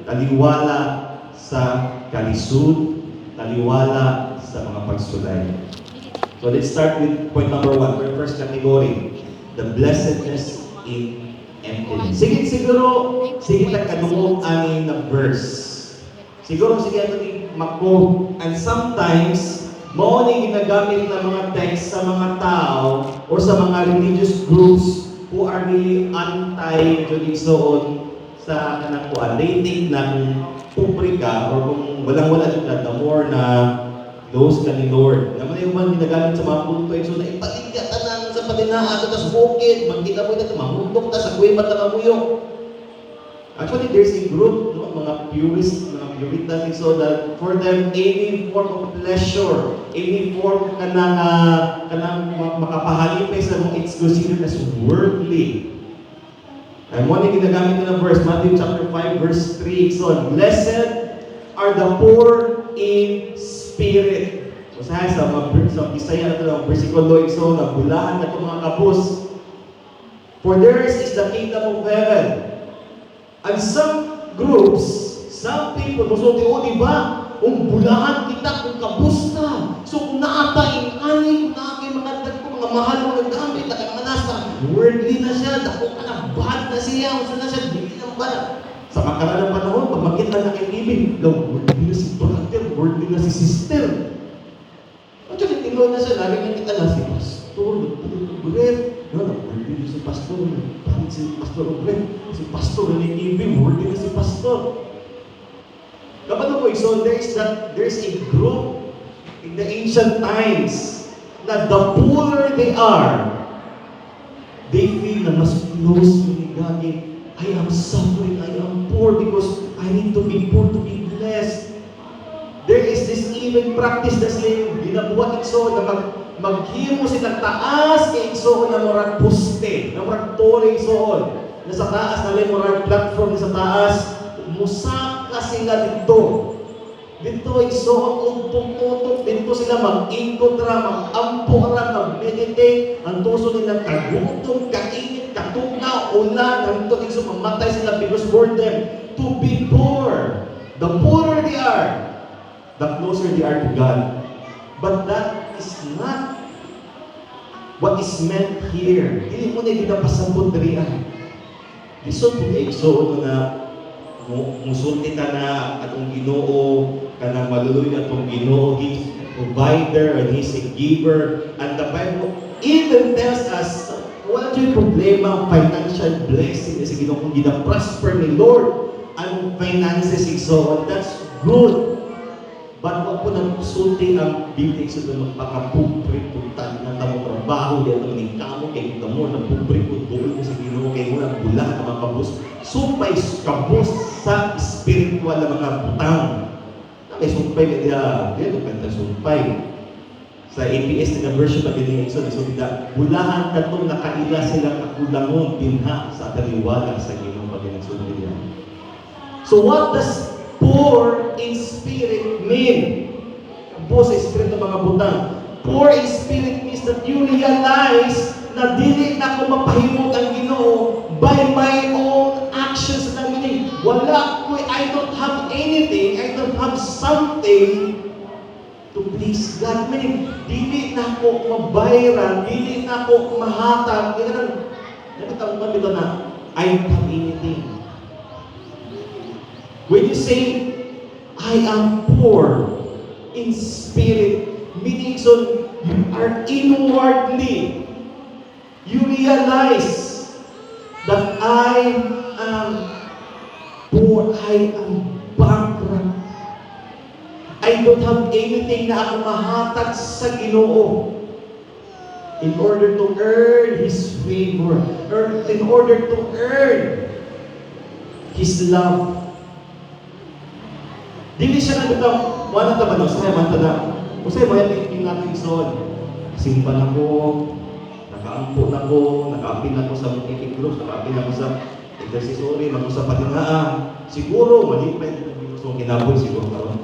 taliwala sa kalisod, taliwala sa mga pagsulay. So let's start with point number 1, our first category, the blessedness in emptiness. Sige kanungon ani na verse. Siguro sige ato ni mako, and sometimes mao ni ginagamit ng mga text sa mga tao or sa mga religious groups who are really anti-Judaism sa kanang kuan. They think na kung pobre ka or kung walang-wala ka, the more na close ka ni Lord. Naman yung man ginagamit sa mga kulto, so na ipaligya tanan sa patinaan sa bukid, magkita mo ito, mamundok ta sa kuweba ta mamuyok. Actually, there's a group, no, mga purists, mga puritan, so that for them, any form of pleasure, any form kanang makapahalipay sa mga it's considered as worldly. And one yung ginagamit na verse, Matthew chapter 5, verse 3. So, blessed are the poor in spirit. So, sa Bisaya na ito, ang versikulo, so, nabulahan na ito mga kapos. For theirs is the kingdom of heaven. And some groups, some people, musulti, di ba? Kung bulahan kita, kung kabusta. So kung naatayin, kung naakay mga dagko, mga mahal mga gamit, na nasa, worldly na siya, dako ka na, bad na siya, kung na siya, bili ng bad. Sa makaraan ng panahon, pag makita na kay Ibig, worldly na si brother, worldly na si sister. Actually, tinoy na siya, lagi na kita na si pastor, worldly na si pastor, si pastor Obret, si pastor ni Ibig, worldly na si pastor. Kapag ako, so there's a group in the ancient times that the poorer they are, they feel na mas close ni God. I am suffering, I am poor because I need to be poor to be blessed. There is this even practice na sila ginabuhat ikso na maghimo silang taas kay ikso na murag poste, na murag tore iksoon. Na sa taas na murag platform sa taas, musaka sila dito. Dito iksoon untong-untong, dito sila mag-ingkot ra, mag-ampo ra, mag-meditate, ang tuso nila kagutom, kainit, katugnaw, ulan, ang ito ikso mamatay sila because for them to be poor. The poorer they are, the closer they are to God. But that is not what is meant here. Hindi mo na ginapasabot riyan. Iso po ikso na musulti ka na atong Ginoo, kanang maluluy na atong Ginoo, He's a provider and He's a giver. And the Bible even tells us wala yung problema, financial blessing sa Ginoo kung gina-prosper ni Lord ang finances ikso. That's good. But wag po nang sulti ang Biblia sa magpakapupri-putan ng tamang trabaho dito ng kamo kay kamo na pupri-putol sa Ginoo kay mo ang bulan ng mga kabus. Sumpay kabus sa spiritual na mga butang. Kay sumpay kaya dito kanta sumpay. Sa APS na version na ganyan so nasunda bulahan katong nakaila sila kakulangon dinha sa taliwala sa Ginoo pag nagsunod. So what does poor in spirit mean? Poor sa espiritu mga butang. Poor in spirit means that you realize na dili na ko mapahimot ang Ginoo by my own actions na meaning wala ko, I don't have anything, I don't have something to please God. Meaning, dili na ko mabayaran, dili na ko mahatag. Nakita mo ba na I don't have anything. When you say, I am poor in spirit, meaning so you are inwardly, you realize that I am poor, I am bankrupt. I don't have anything na ako mahatag sa Ginoo in order to earn His favor, or in order to earn His love. Dili siya na ito, wala na ba no? Saya man tada. Usay mo yung natin ison. Simpan ako, nakaampo na ko, nakaapin ako sa mga ikigros, nakaapin ako sa exercisory, mag-usap patingaan. Siguro, mali pa yung gusto kong kinabot siguro karon.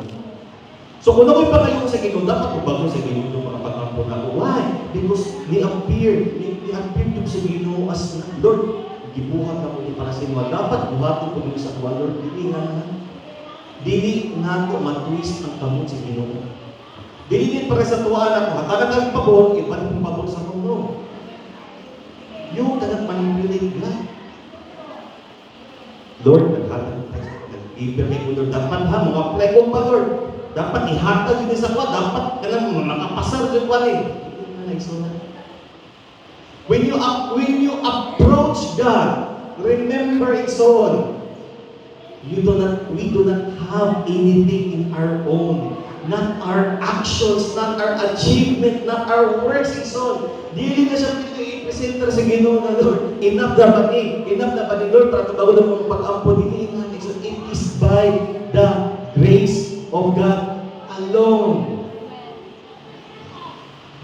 So kung ako'y pagayon sa Ginoo, dapat ko bago sa Ginoo para pag-ampo na ako. Why? Because ni appear to sa Ginoo as Lord, gibuhat ako ni para sa inyo. Dapat buhatin ko sa kuwa, Lord, hindi nga Dili nato matwist ang kamot sa Ginoo. Dili para sa tuwa na ko, hatagan ang pabor, iban ang pabor sa mundo. You cannot manipulate God. Lord, naghatag tayo. Nag-ibig ko, Lord, dapat ha, mga apply ko ba, Lord? Dapat ihatag yun sa kwa, dapat kailang makapasar yun kwa rin. When you approach God, remember it's all. We do not have anything in our own. Not our actions, not our achievement, not our works, it's all. Dili na siya dito i-presenter sa Ginoo na Lord. Enough na ba ni Lord para tabago na mong pag-ampo. Dili na. It is by the grace of God alone.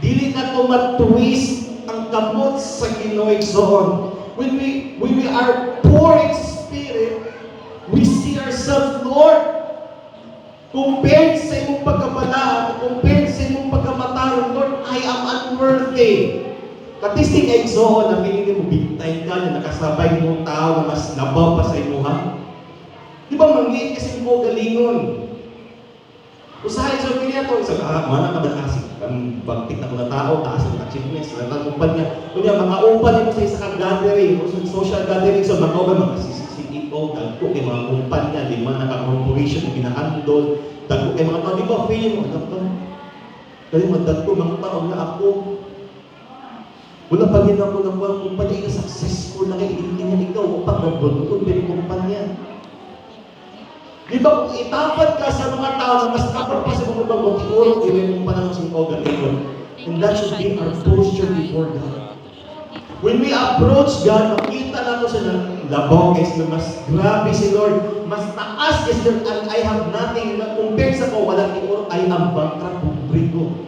Dili na ito matwist ang kamot sa Ginoo igsoon. When we are poor in spirit, we see ourselves, Lord, compared sa imong pagkabalaan, compared sa imong pagkamataron, Lord, I am unworthy. Katisting igsoon na minili mo bigtay ka na nakasabay mong tao na mas nabaw pa sa imuha. Di ba mangliit kasi mo galingon? Usahay sa pinya to, isang mana ka ba kasi bagtik na ko na tao, taas ang achievements, lang upan niya. Kunya, mga upan mo sa isang gathering, o sa social gathering, so mga upan, mga CEO, dagko kay mga umpan niya, lima na ka-corporation na ginahandol, dagko kay mga tao, di ba, feeling mo, dagko, kaya mga dagko, mga tao na ako, wala pa rin ako ng mga kumpanya, ikaw successful na kayo, hindi niya ikaw, upang nabunod, pero kumpanya. Di ba kung itapat ka sa mga tao na mas kapag pa sa mga bagong siguro, ilay mong panahon sa mga ganito. And that should be our posture before God. When we approach God, makita nato siya na labaw guys na mas grabe si Lord, mas taas guys Lord, and I have nothing. Compared sa ko, walang siguro, I am bankrupt, bubrigo.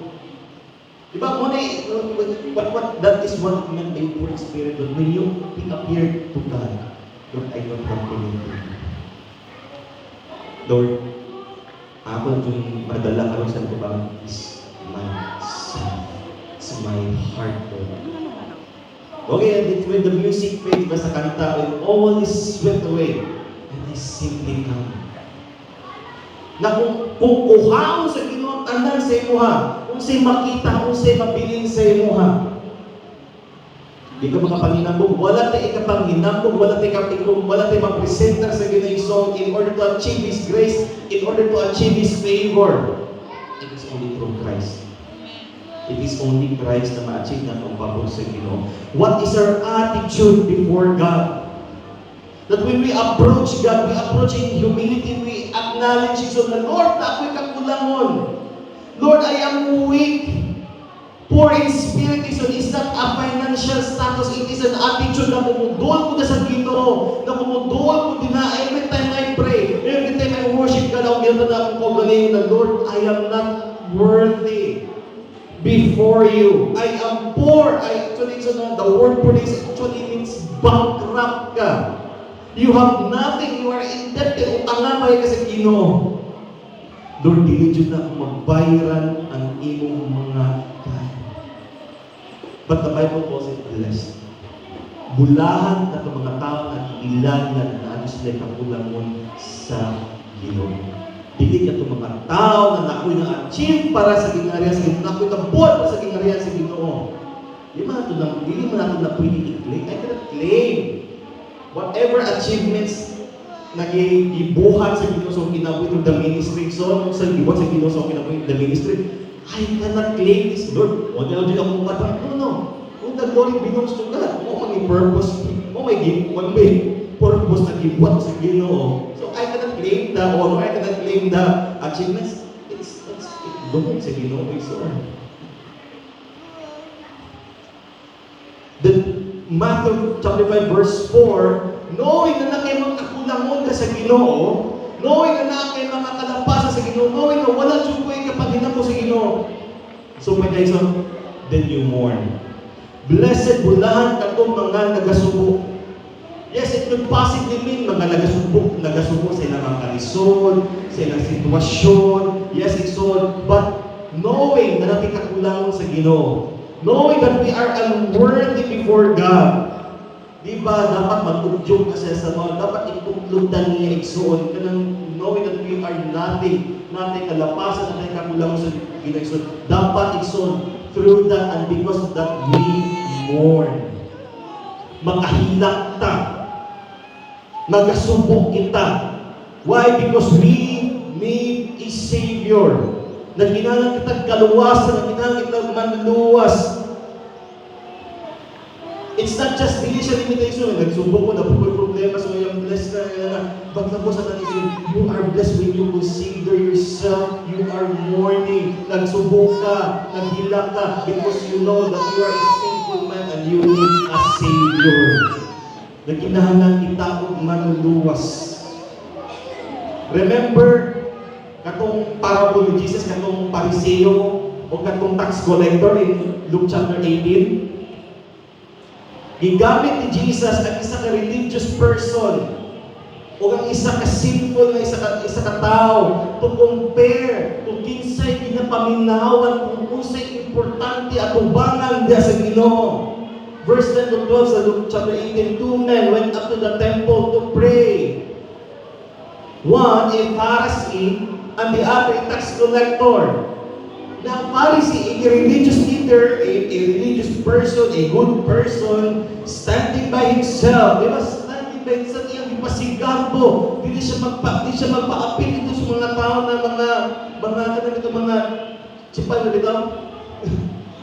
Di ba, that is what meant by poor spirit. When you appear to God, Lord, I don't have anything. Lord, ako yung madala ka rin sa lubang is myself. It's my heart, Lord. Okay, and when the music fades ba sa kanta, when all is swept away, and I simply come. Na kung kuhaon sa Ginoo tanan sa imuha, kung sa'y makita, kung sa'y mabilin sa imuha, di ka makapanginambog, wala tayo ikapanginambog, wala tayo mapresenta sa Ginoo in order to achieve His grace, in order to achieve His favor. It is only through Christ. It is only Christ na ma-achieve na itong pabor sa Ginoo. What is our attitude before God? That when we approach God, we approach in humility, we acknowledge His own, Lord, na ako'y kakulangon. Lord, I am weak. Poor in spirit is not a financial status. It is an attitude na kumudol ko na sa Ginoo. Na kumudol ko din na every time I pray, every time I worship God, ako gano'n na akong kagaling na, Lord, I am not worthy before you. I am poor. The word poor actually means bankrupt ka. You have nothing. You are indebted. Utang ba ka sa Ginoo? Lord, diligent na akong magbayaran ang imong mga kaya. But the Bible calls it blessed. Bulahan na itong mga tao na ilangan na ano sila kakulangon sa Ginoo. Dili ka itong mga tao na nakoy na-achieve para sa gingharian sa Ginoo, nakoy nabuhat para sa gingharian sa Ginoo. Dili mo nato na pwede i-claim. I cannot claim whatever achievements na gibuhat sa Ginoo sa kinabuhi ng the ministry. So, sa gibuhat sa Ginoo sa kinabuhi ng the ministry, I cannot claim this, Lord. O di ako mukha. No. Kung the glory belongs to God, mo may purpose, mo may purpose na gibuhat sa Ginoo. So I cannot claim the honor, I cannot claim the achievements. It belongs sa Ginoo. So, then Matthew chapter 5 verse 4, knowing na kayo magkakulangon ka sa Ginoo, knowing na kayo mga kalampasan sa Ginoo, knowing na wala dyan ko yung kapaginan mo sa Ginoo. So my guys, then you mourn. Blessed bulahan katong mga nagasubo. Yes, it could possibly mean mga nagasubo sa ilang mga kalisod, sa ilang sitwasyon. Yes, it's all. But knowing na natin kakulangon sa Ginoo, knowing that we are unworthy before God, Di ba, dapat mag-udyok kasi sa mga, dapat ituklugdan niya igsoon, kanang knowing that we are nothing, natin kalapasan, natin kakulang sa ginagsoon. Dapat igsoon, through that and because of that, we mourn. Makahilak ta. Magasubok kita. Why? Because we need a Savior. Nagkinalang kitang kaluwasan, nagkinalang kitang manluwas. It's not just hindi siya limitation. Nagsubok ko, napupul problema, so yung blessed ka na. But na po sa natin, you are blessed when you consider yourself, you are mourning, nagsubok ka, naghila ka, because you know that you are a sinful man and you need a Savior. Nagkinahalan kita o manuluwas. Remember, katong parable ni Jesus, katong Pariseo, o katong tax collector in Luke chapter 18, gigamit ni Jesus ang isa ka religious person o ang isa ka sinful na isa ka tao to compare to kinsay ginapaminawan kung unsay importante at ubangan diya sa Ginoo. Verse 10 to 12 sa Luke chapter 18, two men went up to the temple to pray. One a Pharisee and the other a tax collector. Now, Pharisee, a religious leader, a religious person, a good person, standing by himself. Di ba? Standing by himself, iyang ipasigambo. Hindi siya magpa-appeal dito sa mga tao na mga sipal na dito.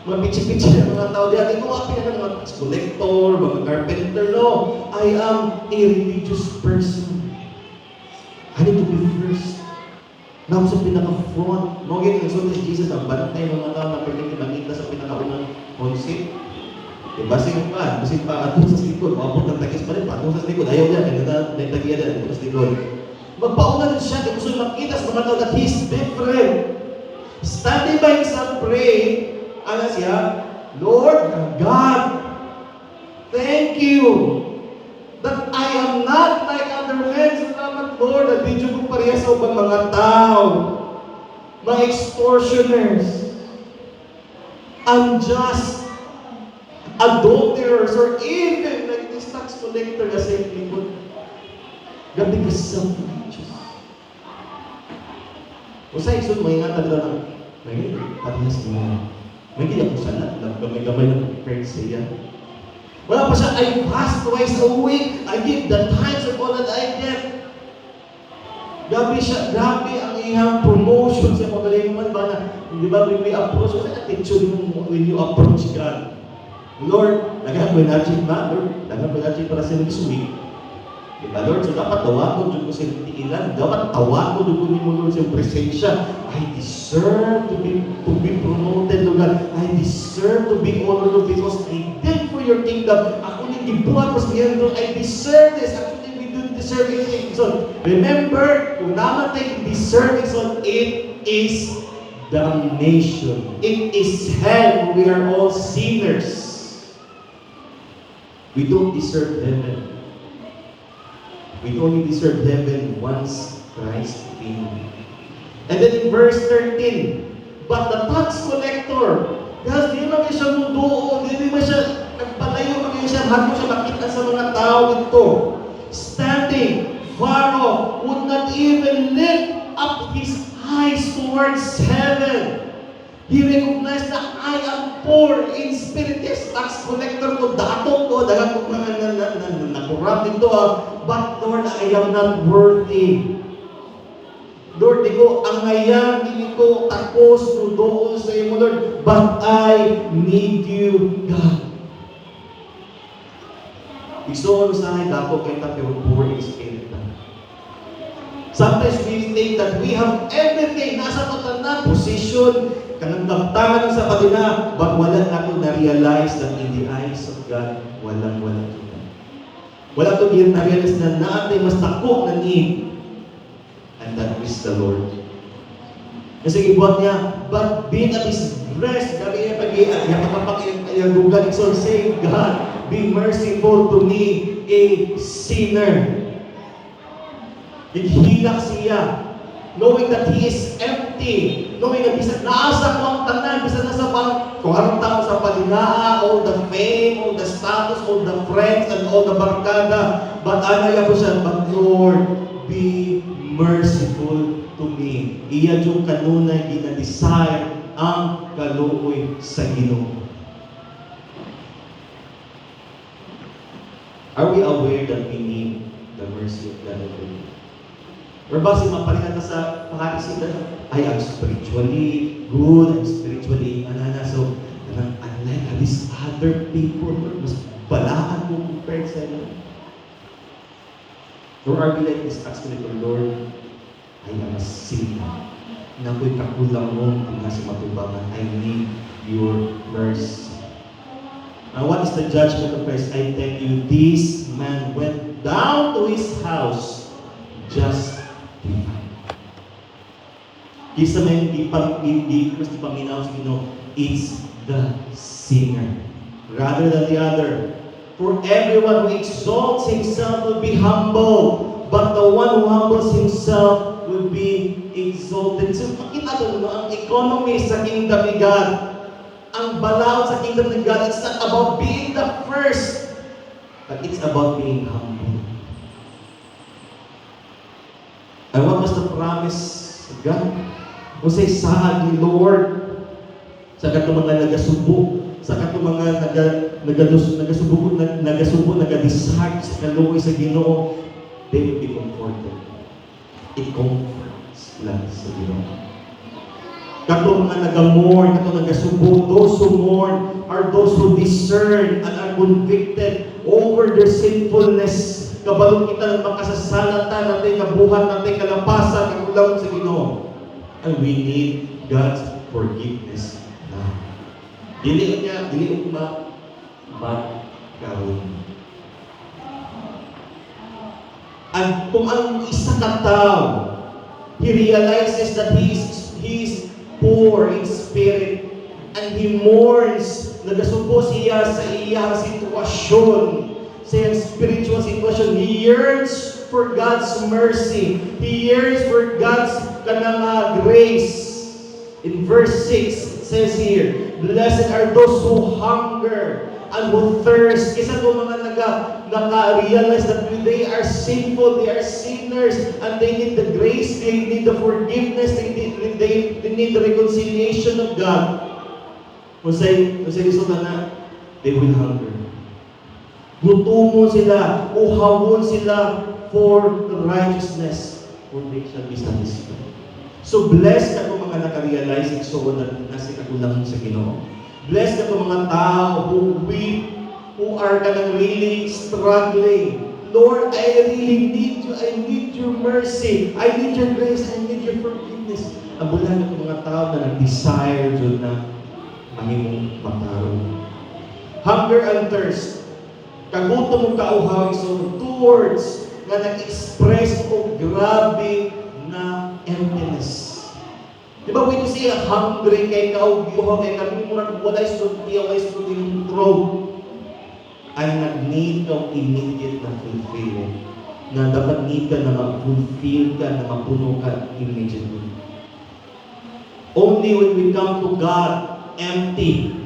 Mga pitsi-pitsi na mga tao diyan. Ito appeal na mga tax collector, mga carpenter. No, I am a religious person. I need to be first. Now sa pinaka-front, no, ganyan, so si Jesus, ang bantay ng mga tao na pwedeng imanita sa pinaka-unang concept. Diba, basing pa, atong sa likod, mabot ng tagis pa rin, atong sa likod, ayaw niya, kaya na tagiya na, atong sa likod. Magpauna rin siya, kaya gusto makita sa mga tao that he's different. Standing by himself, pray, ano siya, Lord God, thank you that I am not like other men. Salamat, Lord, at di ko pareha sa ubang mga tao, mga extortioners, unjust, adulterers, or even like this tax collector na sa likod. Gabi ka self-righteous. O sa isod, may ingatan nila ng, may parehas mo. May ginagawa ko sana, gamay-gamay ng friends siya. Wala pa siya, I fast twice a week. I give the tithes of all that I get. Grabe siya, grabe ang iyang promotion sa pagaling man ba na, di ba, when we approach, what's the attitude mo when you approach God? Lord, naghan mo na-achieve ba? Lord, naghan mo na-achieve para sa next week. Di ba, Lord? So, dapat tawa ko dun ko sa tiilan. Dapat tawa ko dun ko ni mo, Lord, sa presensya. I deserve to be promoted, Lord God. I deserve to be honored, Lord, because I did for your kingdom. Ako nang gibuhat ko sa iyan, Lord. I deserve this. Actually, we don't deserve anything. So, remember, kung namatay deserving, so it is damnation. It is hell. We are all sinners. We don't deserve heaven. We only deserve heaven once Christ came. And then in verse 13, but the tax collector, dahil di naman siya mudoon, di naman siya, nagpalayo naman siya, hagmo siya makita sa mga tao dito, standing far off, would not even lift up his eyes towards heaven. He recognized that I am poor in spirit. Yes, tax collector ko, dato ko, dagang ko mga nakurap dito. But Lord, I am not worthy. Lord, di ko angayan, di ko takos, doon sa iyo, Lord. But I need you, God. Gusto ko sa akin, dato kayo tayo poor in spirit. Sometimes we think that we have everything, nasa totanan, position, kanang damtangan sa kanila, but wala nato na-realize that in the eyes of God, walang kita. Wala to na-realize na natin mas takot na need, and that is the Lord. Kasi ibuhat niya, but being at His breast, gabi niya pag-iyan, niya magpapakiyang so say, God, be merciful to me, a sinner. Naghilak siya. knowing that he is empty, knowing na bisan naasa ko ang tanan, bisan nasa pang kung anong tao sa palinaa, all the fame, all the status, all the friends, and all the barkada, but anaya ko siya, but Lord, be merciful to me. Iya yung kanunay gina-desire ang kaluoy sa Ginoo. Are we aware that we need the mercy of God every day? Or ba si mapalitan sa pangharisip na, I'm spiritually good, I'm spiritually so unlike these other people, mas balaan mo compared sa inyo. Or are we like this asking the Lord, I am a sinner. Na ko'y kakulang mo, kung nasa matubangan, I need your mercy. Now, what is the judgment of Christ? I tell you, this man went down to his house just Kisa may hindi paminaw sa Ginoo, it's the sinner rather than the other. For everyone who exalts himself will be humble, but the one who humbles himself will be exalted. So, makita doon, ang economy sa kingdom ni God, ang balaod sa kingdom ni God, it's not about being the first, but it's about being humble. And what was the promise of God? Kung sa'y saad ni Lord, sa katong mga nagasubo, sa katong mga nagasubo, nagadisheart sa kaluoy sa Ginoo, they will be comforted. It comforts lang sa Ginoo. Katong mga nagamorn, katong nagasubo, those who mourn are those who discern and are convicted over their sinfulness. Kabalo kita ng makasasalatan natin, kabuhat natin, kalapasan, kakulang sa Ginoo. And we need God's forgiveness now. Dili ugma, but karon. And kung ang isa ka tao, he realizes that he is poor in spirit, and he mourns, nagasubo siya sa iyang sitwasyon, sa iyang spiritual situation. He yearns for God's mercy. He yearns for God's grace. In verse 6, it says here, blessed are those who hunger and who thirst. Isa ko mga naka-realize that they are sinful, they are sinners, and they need the grace, they need the forgiveness, they need the reconciliation of God. Kung sa'yo na, they will hunger. Gutumon sila, uhawon sila for righteousness, for they shall be satisfied. So blessed ka kung mga nakarealize igsoon na nasa kakulangan sa Ginoo. Blessed ka kung mga tao who weep, who are really struggling. Lord, I really need you. I need your mercy. I need your grace. I need your forgiveness. Ang bulan ka kung mga tao na nag-desire dyan na mahimong matarong. Hunger and thirst. Kagutom mong kauhaw igsoon towards na nag-express o grabe na emptiness. Di ba when you say hungry kay kaugyuhaw kay kami murag wala yung throat, ay nag-need ng immediate na fulfillment. Na dapat need ka na mag-fulfill ka, na mapuno ka immediately. Only when we come to God empty,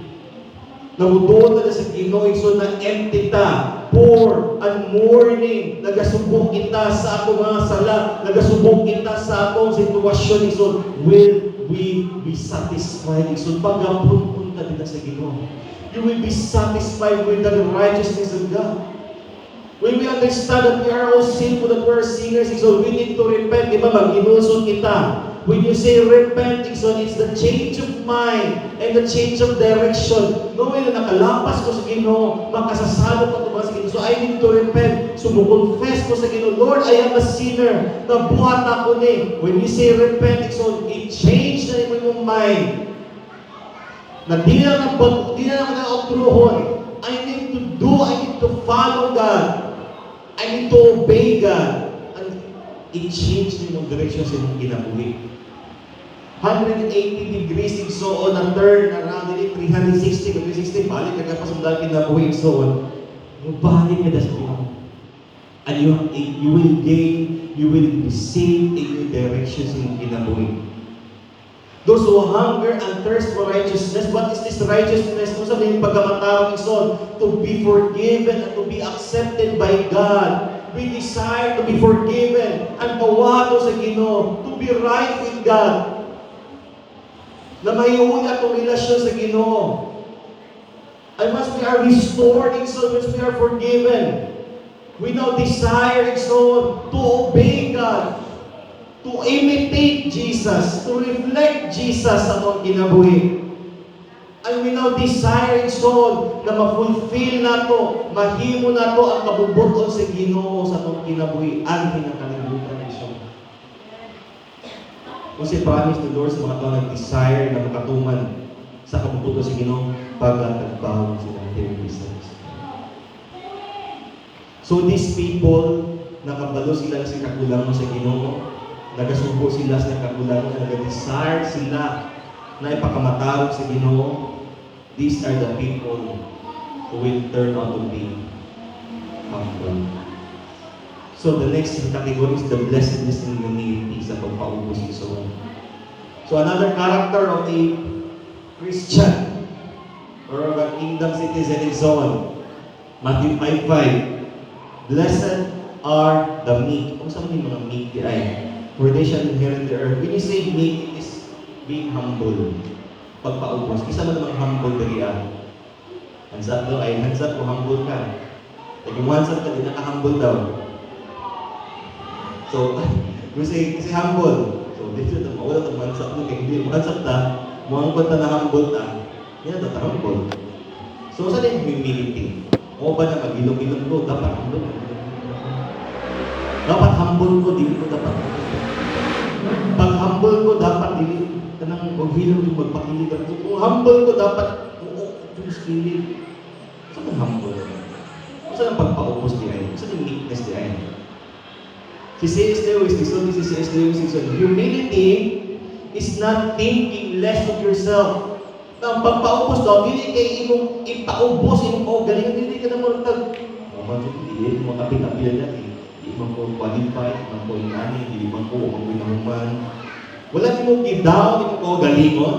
namudoon na sa Ginoo, so na empty ta, poor and mourning, nagasubok kita sa akong mga sala, nagasubok kita sa akong sitwasyon, so will we be satisfied? So pagapun ka din sa Ginoo, you will be satisfied with the righteousness of God. When we understand that we are all sinful, that we are sinners, so we need to repent. Di ba, mag-inulsot kita. When you say repent, it's the change of mind and the change of direction. Knowing na nakalapas ko sa Ginoo, makasasalo pa ito ba sa Ginoo. So I need to repent. So confess ko sa Ginoo, Lord, I am a sinner. Nabuhat ako ni. When you say repent, it change na yung mind. Na di na na-outruhon. I need to follow God. I need to obey God. And it changed yung direction sa inyong ginabuhi. 180 degrees igsoon ang turn around it, 360, 360, balik ka pa sa dahil ginabuhi igsoon. Balik ka sa Ginoo. And you will gain you will receive a new direction sa inyong kinabuhi. Those who hunger and thirst for righteousness, what is this righteousness? Kung sabihin pagkamatawag ison, to be forgiven and to be accepted by God. We desire to be forgiven and kawato sa Ginoo, to be right with God. Na mayroon atong relasyon sa Ginoo. And once we are restored in soul, once we are forgiven, we now desire in soul to obey God, to imitate Jesus, to reflect Jesus sa atong kinabuhi. And we now desire in soul na ma-fulfill nato, mahimo nato ang kabubuton sa Ginoo sa atong kinabuhi. Ang pinakalibutan ng soul. Kasi promise the Lord sa mga tao nag-desire na makatuman sa kabubuton sa Ginoo pagkatagbaw sila ng business. So these people, nakabalo sila sa kakulangan sa Ginoo, nagasubo sila sa kakulangan, nag-desire sila na ipakamatawag sa Ginoo. These are the people who will turn out to be humble. So the next category is the blessedness and humility sa pagpaubos ni Soul. So another character of a Christian or of a kingdom citizen is Soul. Matthew 5:5. Blessed are the meek. Kung saan yung mga meek di ay? For they shall inherit the earth. When you say meek, it is being humble. Pagpaubos. Isa mo namang humble dali ah. Hands up daw ay, hands up kung humble ka. Kung hands up ka, di naka-humble daw. So, kasi humble. So, dito na mawala itong hands up mo. Kaya hindi mo hands up ta, muangkot na na-humble ta. Yan ito, humble. So, saan yung humility? O ba na mag-ilong-ilong ko, dapat humble. Dapat humble ko, di ko dapat humble. Pag humble ko, dapat dili kanang maghilom yung magpakilig ako. Kung humble ko, dapat Diyos kilig. Saan ang humble? Saan ang pagpaubos di ay? Saan yung meekness di ay? Si C.S. Lewis, si C.S. Lewis, humility is not thinking less of yourself. Ang pagpaubos daw, hindi kayo imong ipaubos, imong galingan, hindi ka na marutag. Hindi mo kapit-apil natin. Hindi mo ko qualified, hindi mo ko inani, hindi mo ko umahuman. Wala din mong i-down, hindi mo ko galingon.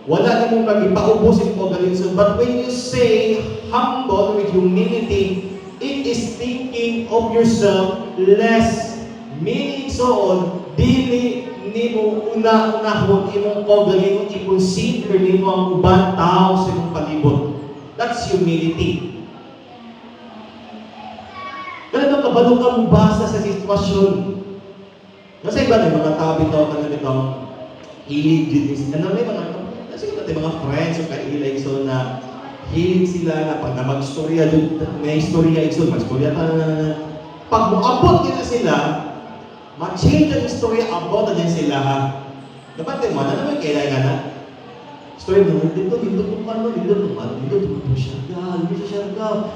Wala din mong mag-ipaubos, hindi mo galingon. So, but when you say humble with humility, it is thinking of yourself less. Meaning so, dili ni mo una-unahon imong kaugalingon, i-consider ni mo ang ubang tao sa imong palibot. That's humility. Ganito kabalo ka mo basa sa sitwasyon. Kasi iba na mga tao bitaw ka na bitaw hilig din. Ano may mga friends o kailig so na hilig sila na pag na mag-storya doon, may istorya iso, mag-storya pa na pag muabot kita sila, ma-change ang istorya about na din sila ha. Dapat yung mana naman kailangan na. Story mo, dito po ano, dito po siya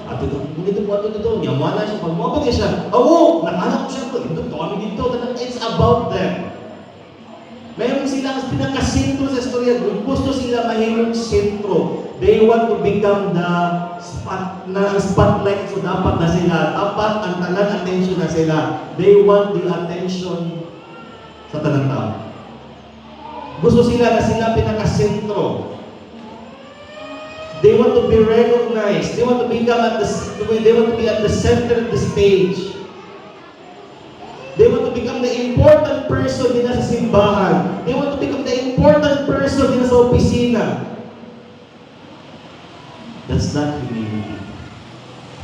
at dito po ano dito, nyamana siya, pag muabot ka siya, nakahanap ko siya po, dito kami dito, it's about them. Mayroon silang pinakasentro sa istorya, gusto sila mahimong sentro. They want to become the spotlight, so dapat na sila, dapat ang tanan attention na sila. They want the attention sa tanang tao. Gusto sila na sila pinakasentro. They want to be recognized. They want to become they want to be at the center of the stage. They want to become the important person din sa simbahan. They want to become the important person din sa opisina. That's not humility.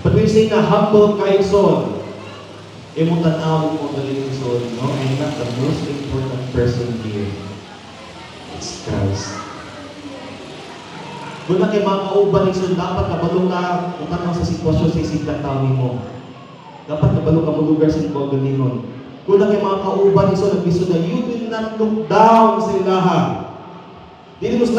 But when you say na humble kayo son, mo tanaw mo galing son, no? I'm not the most important person here. It's Christ. Kung na kayo mga kauban son, dapat kabalo ka utanaw sa sitwasyon sa isiplan tawin mo. Dapat kabalo ka mo lugar sa ikaw galingon. Kung na kayo mga kauban son, nagbiso na you will not look down sa ilaha. You will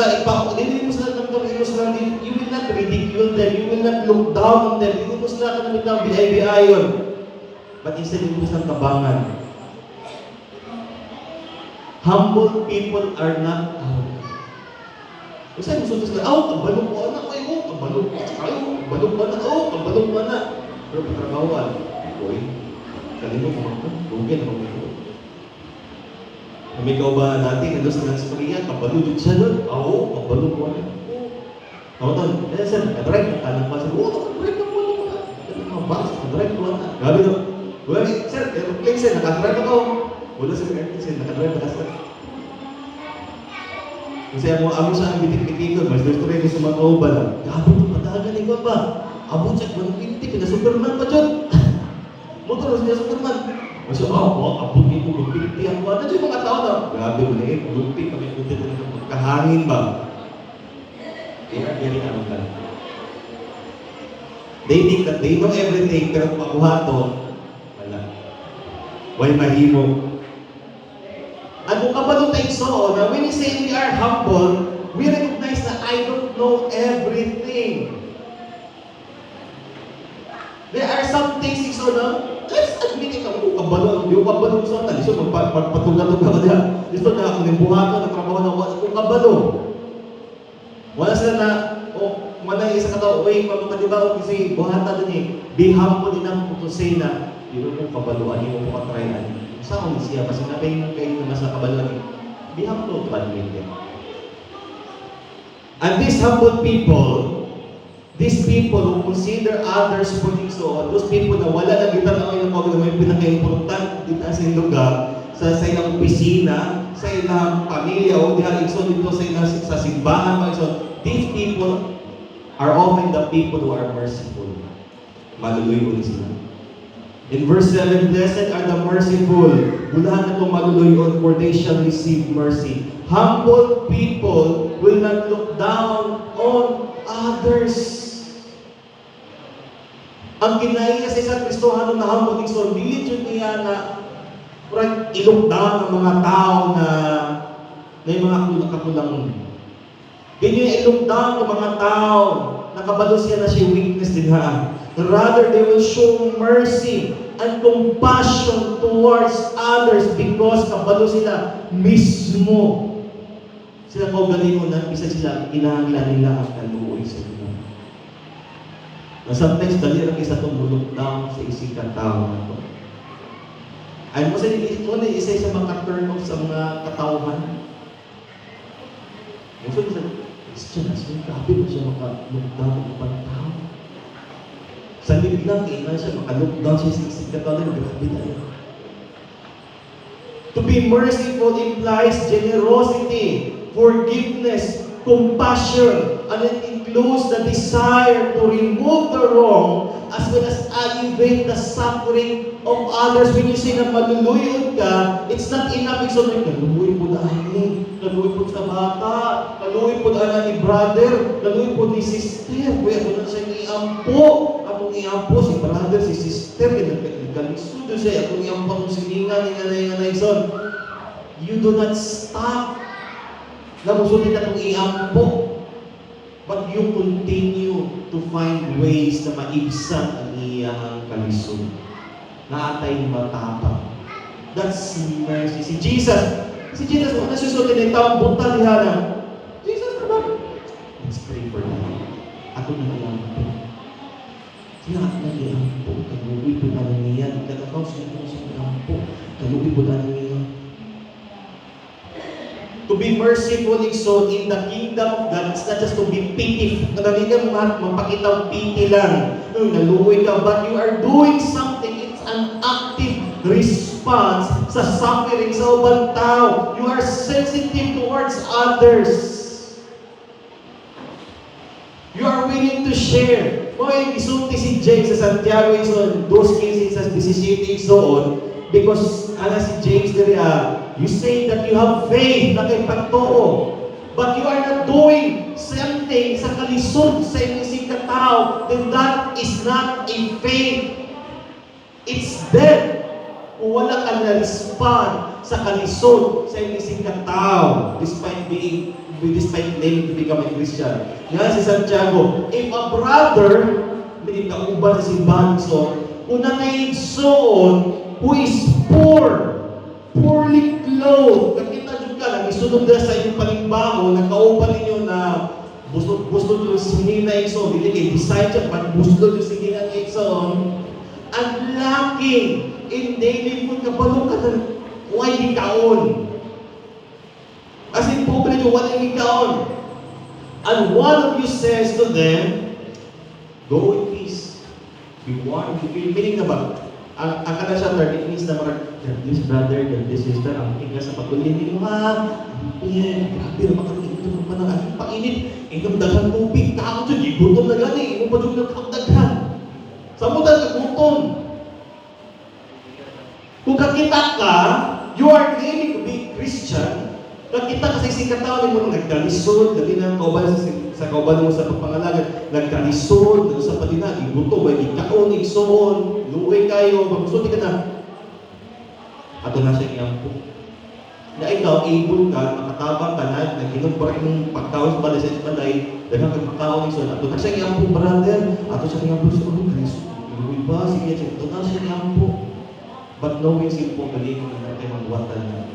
not ridicule them. You will not look down on them. Hindi mo sila kanamit ng BIB-ayon. But instead, hindi mo silang tabangan. Humble people are not arrogant. Kasi gusto sila, kabalog ko anak kayo, kabalog ko kayo, kabalog ko anak, kabalog ko anak. Pero patrabawan, boy, Kalimot mo ko, lugin ako ko. Umigaw ba natin, nandun sa Las Maria, kabaludod siya doon? Oo, kabalud ko. Ako doon, sir, kadrive, kalang pa siya, kadrive na po doon. Mga bus, kadrive ko na. Gabi doon. Wala, sir, aeroplane sir, nakadrive ako. Wala sir, aeroplane sir, nakadrive ako sir. Kasi amo siya ang bitik-bitikon, mas gusto rin sa mga kauban. Gabi doon, patagan ko ba? Abo siya, 150, pina-Superman pa dyan. Motor siya Superman. Masya Allah, abot nito, magpiliti ang kuwan. Nandiyo yung mga tao na, grabe mo na lupi kami kung dito na magkahangin ba? Kaya ganyan ang ulan. They think that they know everything, pero makuha to, wala. Why mahimo? At kung kapag tayo so, na when you say we are humble, we recognize na I don't know everything. There are some things so na, let's admit it ako, kabalo, yung kabalo sa atin, so magpatugatog ka diyan. Gusto na ako ng buhaton, nagtrabaho na kung kabalo. Wala sila na, wala isa ka tao, wait, magkadiba kasi buhatan din eh. Be humble din ang to say na, yun yung kabaluan, yung mo katryan. Sa akong siya, kasi nabay mo kayo na mas nakabaluan eh. Be humble to admit it. And these humble people, these people who consider others putting so, those people na wala na kita na ngayon na may pinaka-important dito sa lugar, sa ilang opisina, sa ilang pamilya, o diha ikso dito sa simbahan, these people are often the people who are merciful. Maluluyo sila. In verse 7, blessed are the merciful. Bulahan na itong maluluyo, for they shall receive mercy. Humble people will not look down on others. Ang kinaiya sa isang Kristohano na humble so dili jud niya na right i-look down ang mga tao na may mga kakulangan. Dili niya i-look down ang mga tao na kabalo siya na siya weakness din ha. Rather, they will show mercy and compassion towards others because kabalo sila mismo. Sila ko galingon na bisa sila kinahanglan nila ang kaluoy sa Ginoo. Na sometimes dali ra sa tumulog down sa isikan tao na to. Ay mo sa isa sa mga turn off sa mga katawhan. Gusto sa Christian, grabe mo siya maka-look down ng ibang tao. Sa libig lang, siya maka-look down siya sa isikan tao na grabe tayo. To be merciful implies generosity, forgiveness, compassion, and it includes the desire to remove the wrong as well as alleviate the suffering of others. When you say na maluluyod ka, it's not enough. It's not like, naluwi po na ani, naluwi po sa bata, naluwi po na ni brother, naluwi po ni sister. Kuya, kung na siya iampo, akong iampo, si brother, si sister, nagkalisudo siya, akong iampo, akong siningan, nanay son. You do not stop. Namusunin na itong iampo. But you continue to find ways na maibsan ang iyang kalisod. Naatay matapang. That's mercy. Si Jesus, kung nasusutin na taong bunta ni Hana, Jesus, ano? Let's pray for that. Ako na iampo. Sila ako na iampo. Kaluwi po na niya. Ikatakaw siya po sa iampo. Kaluwi po na niya. To be merciful so in the kingdom of God, it's not just to be pitiful. Kadali ka mapakita pity lang. Naluwi ka, but you are doing something. It's an active response sa suffering sa ubang tao. You are sensitive towards others. You are willing to share. Kung isulti si James sa Santiago, so, those cases sa 17 so on, because si James there, you say that you have faith na kay pagtuo, but you are not doing something sa kalisod sa inyong katao, then that is not a faith. It's dead. Kung wala ka na-respond sa kalisod sa inyong katao, despite claiming to become a Christian. Yan si Santiago, if a brother, hindi ka uban sa simbahan so, kung nanayigsoon, who is poorly clothed. Nakita nyo ka, nag-isunod na sa inyong panimbaho, nagkaupan ninyo na gusto nyo sinina ikso, hindi kayo decide siya, pag gusto nyo sinina ikso, and lacking in daily food, kabalo ka na, why di kaon? As in, po, pala wala di kaon. And one of you says to them, go in peace. Be warned, meaning na ba? Ang kada siya, it means na mga, God bless brother, God bless sister, ang tingga sa pagkulin, hindi mo grabe na makakita mo pa ng aking painit, inom daghang tubig, tao dyan, gutom na gani, mo pa dyan nagkakdaghan. Sa mo dahil gutom. Kung kakita ka, you are claiming to be Christian, kakita kasi sikataw mo nung nagkalisod, dali na kauban sa kauban mo sa pagpangalagan, nagkalisod, sa patina, igutom, ay ikaon, igsoon, luway kayo, magsuti ka na. Ato na siya iyampo. Na ikaw, able ka, makatabang ka na, nag-inom pa rin yung pagkaon sa balay sa balay, dagang kagpakaon, igsoon, ato na siya iyampo, brother, ato siya iyampo, sa ano, Kristo, iluwi ba, sige, ato na siya iyampo. But knowing simple, galing mo na natin magwatan na.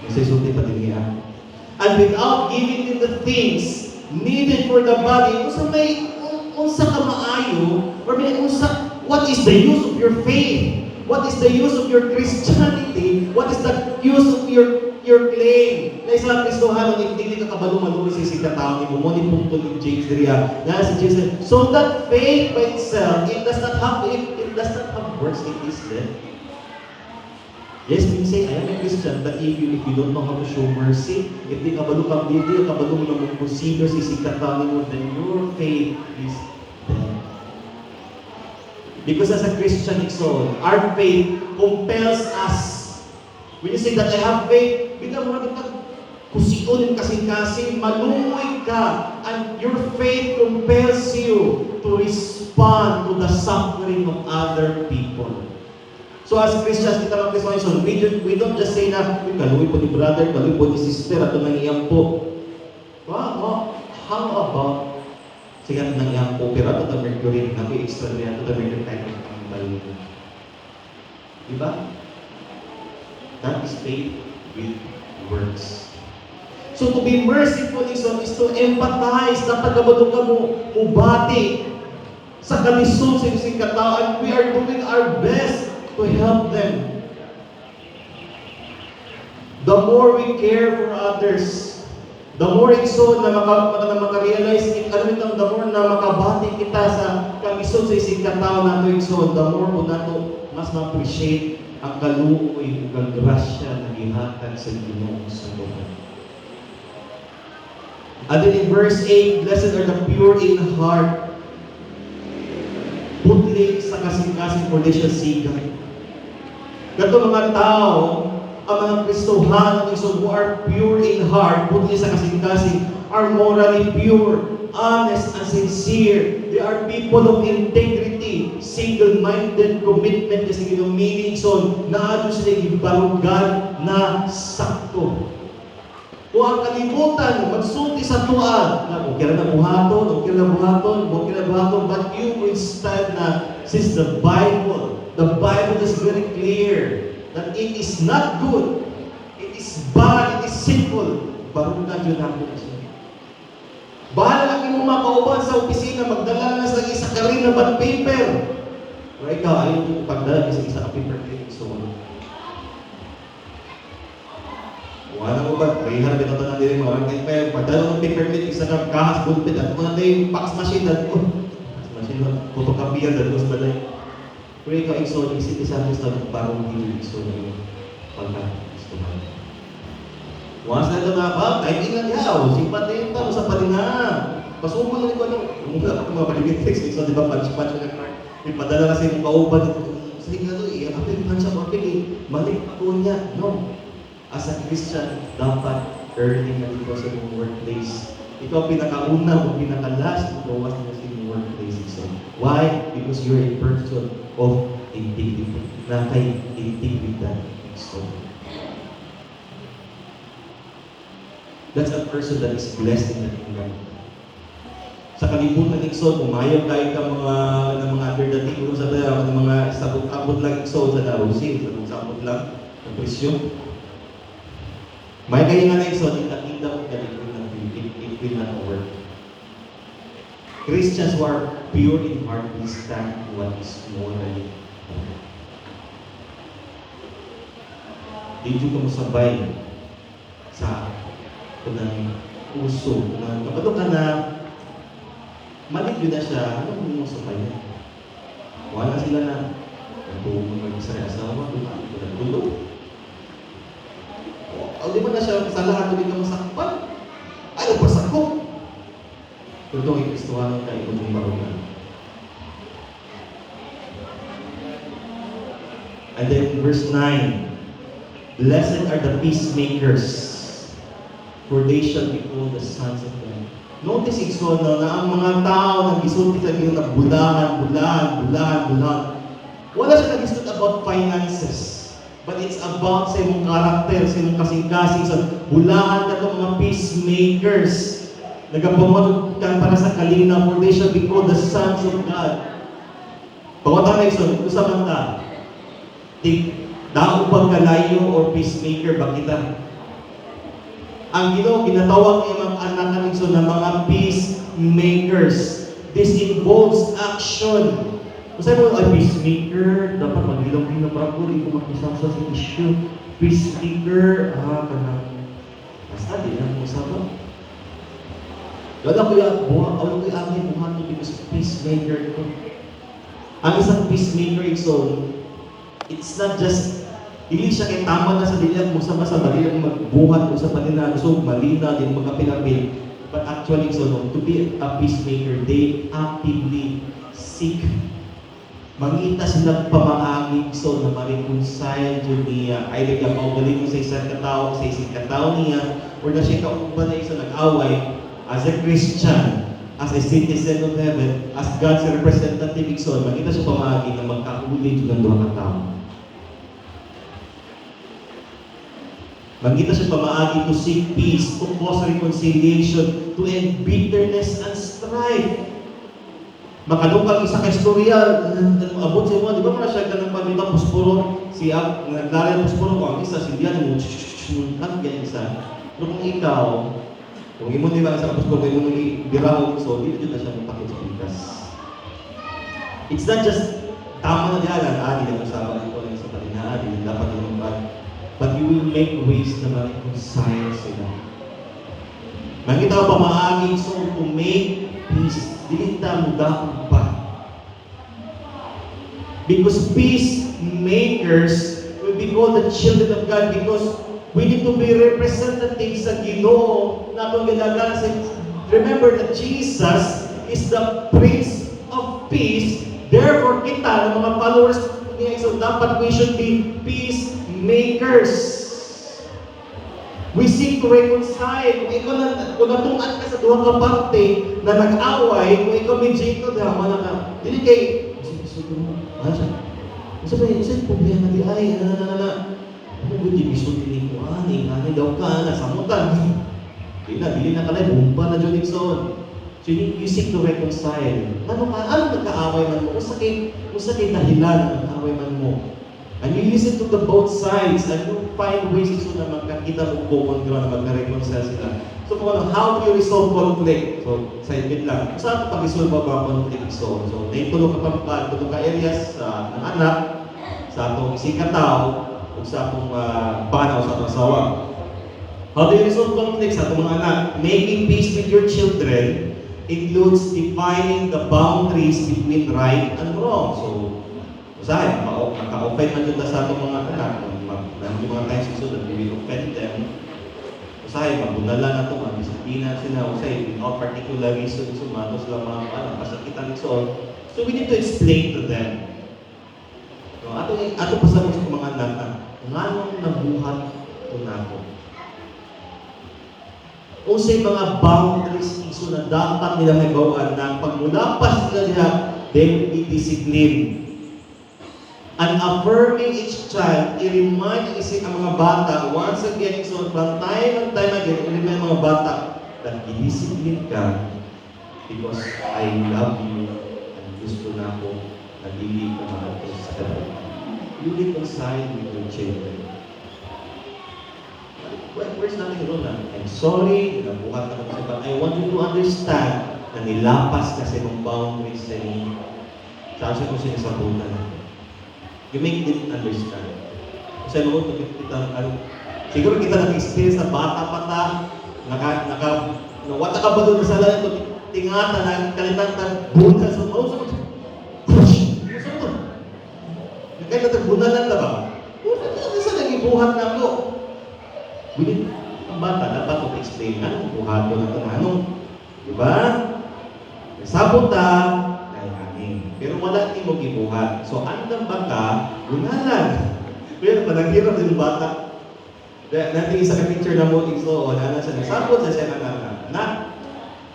Kasi sulti pa din niya. And without giving them the things needed for the body, unsa ka maayo, or what is the use of your faith? What is the use of your Christianity? What is the use of your claim? Na isang Kristohano, hindi ka kabalo-maluwi sa sikataon ni mo, ni punto ni James Ria. Na si James, so that faith by itself, it does not have works, it is dead. Yes, we say, I am a Christian, but if you don't know how to show mercy, if di kabalo kang video, kabalo mo lang consider si sikataon mo, then your faith is dead. Because as a Christian soul, our faith compels us. When you say that I have faith, bigla mo na kusion kasing-kasing, malungoy ka, and your faith compels you to respond to the suffering of other people. So as Christians, kita lang Christian, we don't just say na, kaluwi po ni brother, kaluwi po ni sister, ato nang iyang po. Wow, how about sigat nang iyang po, pero ato ta mercury, nabi extra niya, ato ta mercury tayo ang balo. Diba? That is faith with works. So to be merciful is to empathize, napagabado ka mo, mubati sa kalisod sa isang katao, and we are doing our best to help them. The more we care for others, the more igsoon na maka-realize, the more na makabati kita sa kalisod sa isang katao na ito igsoon, the more po nato mas ma-appreciate ang kaluoy, ang grasya na gihatag sa Ginoo sa buhay. And then in verse 8, blessed are the pure in heart, putli sa kasing-kasing for they shall see God. Kato mga tao, ang mga Kristohano who are pure in heart, putli sa kasing-kasing, are morally pure, honest and sincere. They are people of integrity, single-minded commitment kasi yung meaning so naadyo sila ibarugan na sakto. Kung ang kalimutan, magsulti sa tuan, na okay na buhaton, but you will stand na, since the Bible is very clear that it is not good, it is bad, it is sinful, barugan yun ako na siya. Bahala kang makauban sa opisina, magdala na sa isa ka rin na bond paper. Pero ikaw, ayaw mo pagdala sa isa ka paper clip. So, wala mo ba? Rehar, binoto na din mga rangkay pa. Pagdala ng paper clip, isa ka kahas, bulpit, at kung natin yung fax machine, fax machine, photocopy, at sa balay. Pero ikaw, isip-isa mo sa parang hindi iso na yung pagka-gusto mo. Once na ito na ba, kahit ilang yaw, simpatin pa, usapan na. Pasubo na ito, kung mga paligid text, so di ba, punch-punch na card. May padala kasi yung kauban, sige nga ito, i-apil punch up or pili, malik po niya. No. As a Christian, dapat early na dito sa iyong workplace. Ito ang pinakauna o pinaka-last na gawas na sa iyong workplace. So, why? Because you're a person of integrity. Na kay integridad. So, that's a person that is blessed in the kingdom. Sa kalibutan ng Ikson, umayag tayo ka ng mga underdating, kung sa tayo, ng mga sabot-abot lang Ikson sa Darosi, sabot-abot lang, ang presyo. May kayo nga na Ikson, in the kingdom, it will not work. Christians who are pure in heart will stand what is morally Di ka mo sabay sa kanang uso na kapag ka na malit yun na siya, ano mo sabay niya? Wala sila na nagtuwag mag-isa na asawa, nagtulo. O di ba na siya sa lahat hindi ka masakpan? Ano pa sakop? Pero itong ikristuhanan ka, ito yung marungan. And then verse 9, Blessed are the peacemakers, for they shall be called the sons of God. Notice ikso na ang mga tao nang gisulti sa Ginoo na bulahan. Wala siya nag-istot about finances. But it's about sa imong karakter, sa imong kasing-kasing. So, bulahan ka itong mga peacemakers. Nagapamod ka para sa kalinaw, for they shall be called the sons of God. Pagkatang na ikso, sa manta, daupang kalayo or peacemaker ba kita? Ang Ginoo ginatawag niya mga anak namin so na mga peacemakers. This involves action. Kung sa'yo mo ay peacemaker, dapat mag-ilong-ilong para ko rin kung makisasa sa issue. Peacemaker, kanang basta di lang mo sabang. Wala ko yung buhay ito because peacemaker ko. Ang isang peacemaker so it's not just, hindi siya kay tama na sa dilat mo sa dali ang magbuhat mo sa panila, so malina, din magkapilapil. But actually, so no, to be a peacemaker, they actively seek. Mangita silang pamaangig, so na ma-reconcile yun niya. Either yung kaugaling mo sa isang katao niya, or na siya kauban na isa nag-away, as a Christian, as a citizen of heaven, as God's representative, so mangita siya pamaangig na magkaulit ng mga katao. Mangita siya pamaagi to seek peace, to cause reconciliation, to end bitterness and strife. Makalukang isa ka istorya, abot siya mo, di ba siya ka ng pagdita puspuro, siya, naglari ang puspuro ko, ang isa, sindihan mo, yan isa. Pero kung ikaw, kung imo di ba sa puspuro, kung imo ibiraw, so dito na siya matakit sa pikas. It's not just, tama na diyan, di na masama ito, sa palinaan, di dapat yung but you will make ways na ma-reconcile sila. Makita pa maaging so to make peace. Dili ta mudakon pa. Because peacemakers will be called the children of God because we need to be representatives sa Ginoo na itong ginagawa sa. Remember that Jesus is the Prince of Peace. Therefore, kita, ng mga followers niya, so dapat we should be peacemakers. We seek to reconcile. Kung natungan ka sa duha ka parte na nag-away, kung ikaw medyo drama na ka, hindi kay, ano siya? Isa problema di ay, ano ba di bisulti ko, ani daw ka, nasamutan. Dili na kalay, bumpa na dyan Dixon. So you seek to reconcile. Ano nagkaaway man mo? Kung sa kay dahilan ng kaaway man mo? And you listen to the both sides and you find ways so na magkakita mo common ground na magka-reconcile sila. So how do you resolve conflict? So sa ibig lang, saan ka pag-resolve ba conflict? So naitulong ka tulong ka areas ng anak, sa atong isikataw, o sa atong bana o sa atong asawa. How do you resolve conflict sa atong mga anak? Making peace with your children includes defining the boundaries between right and wrong. So usahay, maka-offend man yun sa atong mga anak. Yung mga times susunod, we will offend them. Usahay, mabunalan na ito, mag-disiplina sila. Usahay, without particular reason, sumato sila mga kasakitan nito. So we need to explain to them. So, ato pa sa mga anak, nganong nabuhat ito na ako? Usahay, mga boundaries iso na dapat nila may bawaan na pag mulapas nila niya, they will be disciplined. And affirming each child, i-remind ang mga bata, once again, so from time and time again, i-remind mga bata that i-discipline ka because I love you and gusto na ako na dili ka makatos sa kapatid. You reconcile with your children. Where's nothing wrong na? I'm sorry, nabuhat ka sa but I want you to understand na nilapas kasi ng boundaries sa inyo. Sabi ko sinasabutan. You make them understand. Kasi noon, siguro kita nag-experience na bata pa ta, nawata ka ba doon sa lahat ito, tingata na kalitan, buta sa mga usap. Push! Usap to. Kaya natin bunalan na ba? Isa nag-ibuhat na ako. Bilit, ang bata, dapat ito explain na, buhat ko na ito na ano. Diba? Sabot ta, kaya pero wala ti mo gibuhat. So, andang baka, bunalan. Pero panaghirap din yung bata. Natin isa ka picture na mo, so, wala na siya. Nasabot na siya na,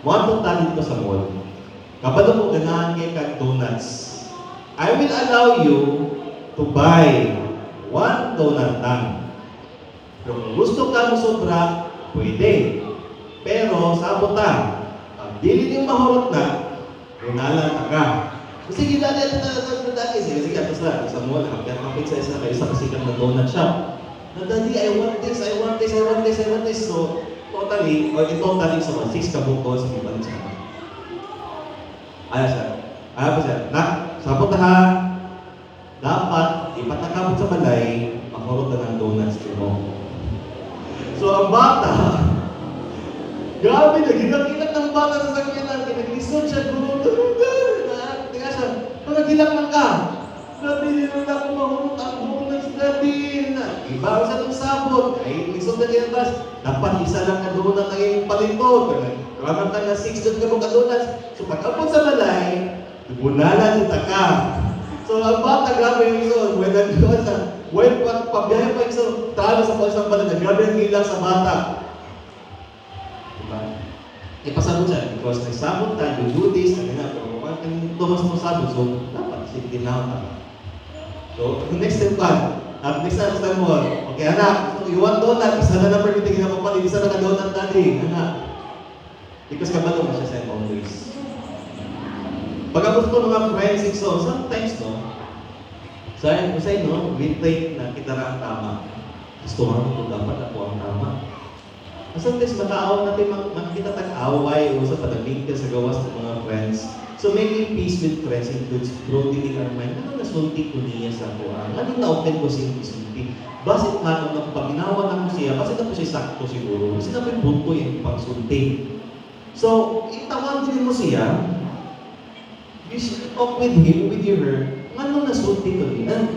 muatong talit ko sa mall. Kapag mo ganahan kay kag donuts, I will allow you to buy 1 donut lang. Pero kung gusto ka mo sobra, pwede. Pero, sabot ta. Pag dili yung mahurot na, bunalan ka. Sige, sige, tapos na, sa mall, nakapit sa isa kayo sa kasikat na donut shop. Daddy, I want this. So, totally, or in totally, so 6 kabuto sa ibang siya. Ayaw pa siya. Sabot na ha, dapat, ipatakabot sa balay, makurot na ng donuts mo. So, ang bata, grabe, nagilang-ilang ng bata sa sakyanan, pinag-lisod siya, Teka siya, panagilang lang ka. Daddy, nila na ako mahurot ang donuts, daddy. Ibaw sa itong sabot. Ay, lisod na kayo bas. Dapat isa lang na donut ang iyong palintod. Karamang ka na 6 doon ka mga donuts. So, pag-abot sa balay, bunalan yung taka. So, ang bata, grabe yung iso. When pagbiyahe pa iso, talo sa pagsang balay, grabe yung ilang sa bata. Diba? Ipasabot siya, because nagsabot tayo, you do this, pero kung tumas mo sabot, so, dapat tinawag ka. So, next step pa, next time mo, okay anak, so, you want donut, isa na number meeting na papalit, isa na donut daddy, anak. Because kabalo mo siya sa always. Pagkabot ko mga friends, so sometimes, no, say, no, we think na kita na ang tama. Gusto nga mo dapat ako ang tama. Sometimes mataaw natin makikita tag-away o sa padaglig ka sa gawas ng mga friends. So making peace with friends includes broadening our mind. Ano nasulti ko niya sa kuha? Ano na-open ko siya isulti? Basit nga nung pag ginawa na ko siya, basit na po siya sakto siguro. Kasi na po yung bunto yung pagsulti. So, itawan din mo siya, you should talk with him, with her, ano nasulti ko niya?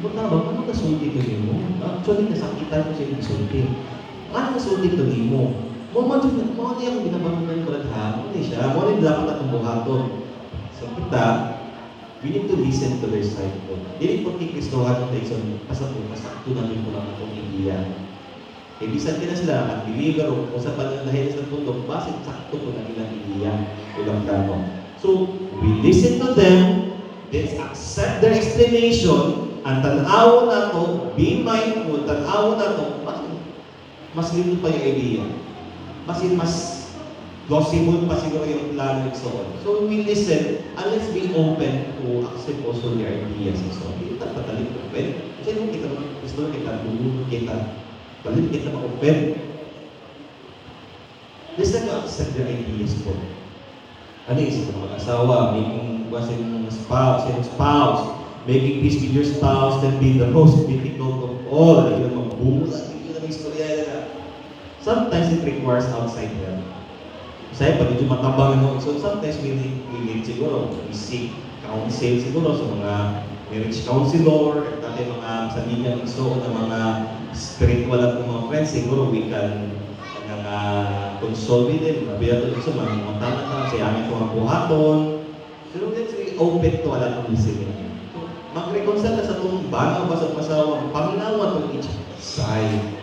Punta ba, ano nasulti ko niya mo? Actually, nasakitan ko siya isulti. Ano nasulti ko niya mo? Mo yung binabangunan ko lang ha, mo siya, mo rin dapat atong buhaton. So kita, we need to listen to their side po. Dili po kikristohan ng tayo, pasakto natin po lang itong idea. E bisan kina sila, at believer o sa pananahin sa pundo, basit sakto po na ilang idea, ilang damo. So, we listen to them, let's accept their explanation, ang tanaw na to, be mindful, tanaw na to, mas lito pa yung idea. Mas plausible pa siguro yung plano and so on. So we listen and let's be open to accept also their ideas and so on. Hindi tayo patalit open. Kasi nung kita gusto kita, bulu kita, balik kita ma-open. Let's not accept their ideas po. Ano yung isip ng mag-asawa? Making spouse, making peace with your spouse can be the most difficult of all. Yung magbula, yung istorya na. Sometimes it requires outside help. Kasi pag ito matambang mo, so sometimes we need siguro, we seek counsel siguro sa mga marriage counselor, at dati mga sabihan so ng mga spiritual at mga friends, siguro we can console with them. Mabiya ito sa mga tama-tama, sa yamin ko mga buhaton. Pero let's be open to alam ng listening. So, mag-reconcile na sa itong banaw ba sa masawa, panginawan to each side.